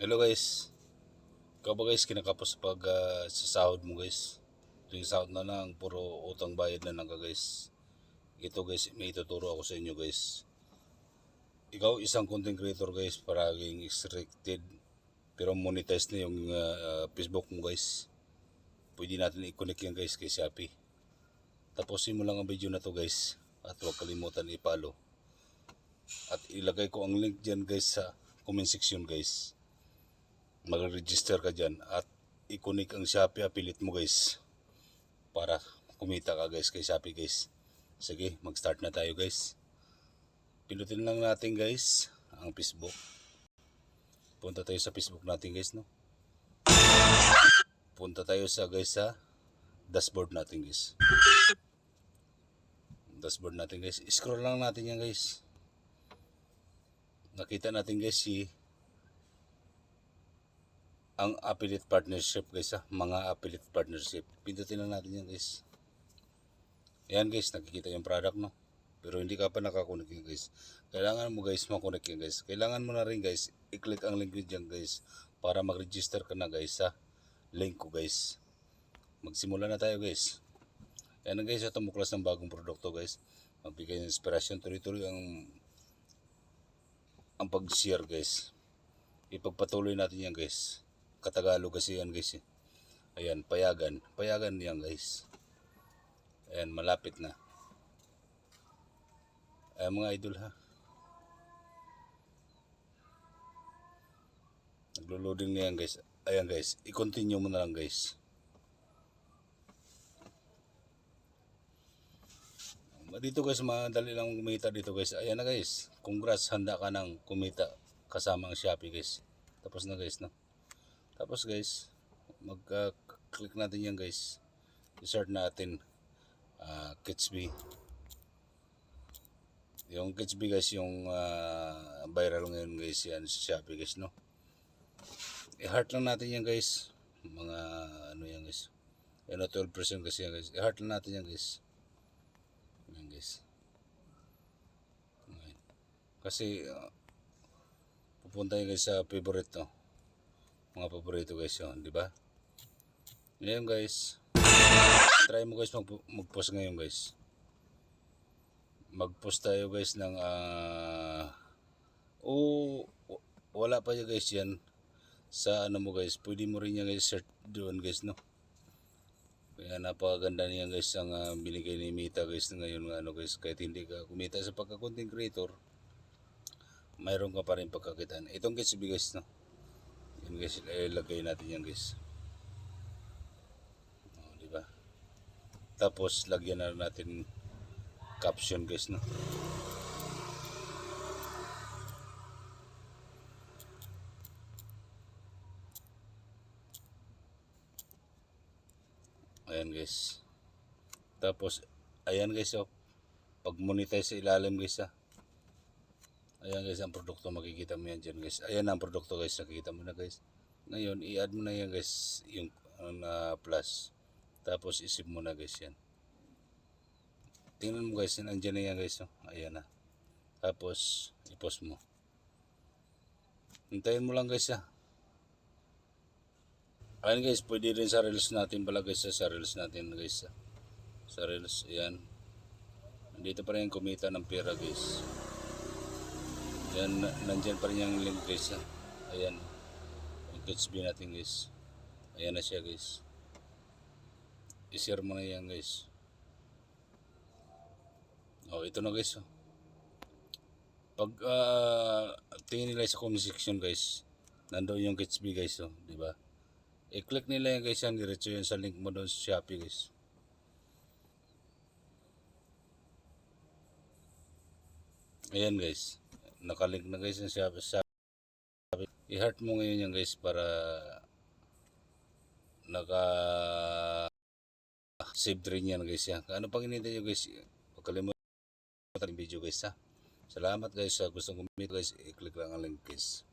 Hello guys. Ikaw ba guys kinakapos pag sa sahod mo guys? Tuwing sahod na lang, puro utang bayad na lang ka guys. Ito guys, may ituturo ako sa inyo guys. Ikaw isang content creator guys, paraging restricted. Pero monetize na yung Facebook mo guys. Pwede natin i-connect yan guys kay Shopee. Tapusin mo lang ang video na to guys. At huwag kalimutan i-follow. At ilagay ko ang link dyan guys sa comment section guys. Mag-register ka dyan at i-connect ang Shopee affiliate mo guys para kumita ka guys kay Shopee guys. Sige, mag-start na tayo guys. Pinutin lang natin guys ang Facebook. Punta tayo sa Facebook natin guys, no? Punta tayo sa dashboard natin guys. Dashboard natin guys. Scroll lang natin yan guys. Nakita natin guys ang affiliate partnership guys, mga affiliate partnership. Pindutin lang natin yan guys. Ayan guys, nakikita yung product, no? Pero hindi ka pa nakakunik yun guys. Kailangan mo guys makunik yun guys. Kailangan mo na rin guys i-click ang link dyan guys para mag-register ka na guys sa link ko guys. Magsimula na tayo guys. Ayan na guys, tumuklas ng bagong produkto guys. Magbigay ng inspirasyon, tuloy-tuloy ang pag-share guys. Ipagpatuloy natin yan guys. Katagalog kasi yan guys. Ayan, payagan. Payagan yan guys. Ayan, malapit na. Ayan mga idol ha. Naglo-loading na yan guys. Ayan guys, i-continue mo na lang guys. Dito guys, madali lang kumita dito guys. Ayan na guys. Congrats, handa ka ng kumita kasama ang Shopee guys. Tapos na guys, no? Tapos guys, mag-click natin yan guys. I-search natin Kitsby. Yung Kitsby guys, yung viral ngayon guys yan sa Shopee guys, no? I-heart lang natin yan guys. Mga ano yan guys. Yan 12% kasi yan guys. I-heart lang natin yan guys. Yan guys. Kasi pupunta yan guys sa favorite, no? Mga paborito guys yun, di ba? Ngayon guys, try mo guys mag-post ngayon guys. Mag-post tayo guys ng wala pa yan guys yan sa ano mo guys. Pwede mo rin yan guys search doon guys, no? Kaya napakaganda niyan guys ang binigay ni Meta guys ngayon ano guys, kahit hindi ka kumita sa pagka-content creator, mayroon ka pa rin pagkakitaan. Itong Kitsby guys, no? Yan guys, ilagay natin yan guys. Diba? Tapos lagyan na natin caption guys, no? Ayan guys. Tapos ayan guys, oh. Pag monetize sa ilalim guys, ayan guys, ang produkto makikita mo yan dyan guys. Ayan ang produkto guys, nakikita mo na guys. Ngayon, i-add mo na yan guys, yung plus. Tapos isip mo na guys yan. Tingnan mo guys, andyan na yan guys. Oh. Ayan na. Tapos, i-post mo. Hintayin mo lang guys Ayan guys, pwede rin sa reels natin pala guys, sa reels natin guys. Sa reels, ayan. Nandito pa rin kumita ng pera guys. Yan, nandyan pa rin yung link guys. Ayan. Yung Kitsby natin guys. Ayan na siya guys. I-share mo na yan guys. Oh, ito na guys. Pag tingin nila sa comment section guys, nandoon yung Kitsby guys. Diba? I-click nila yan guys. Diretso yan sa link mo doon sa Shopee guys. Ayan guys. Nakalink na guys sa Shopee. I-heart mo ngayon yan guys para naka-save rin yan guys. Ano pang hinintay nyo guys? Pagkalimutan yung video guys. Salamat guys sa gustong kumita guys. I-click lang ang link guys.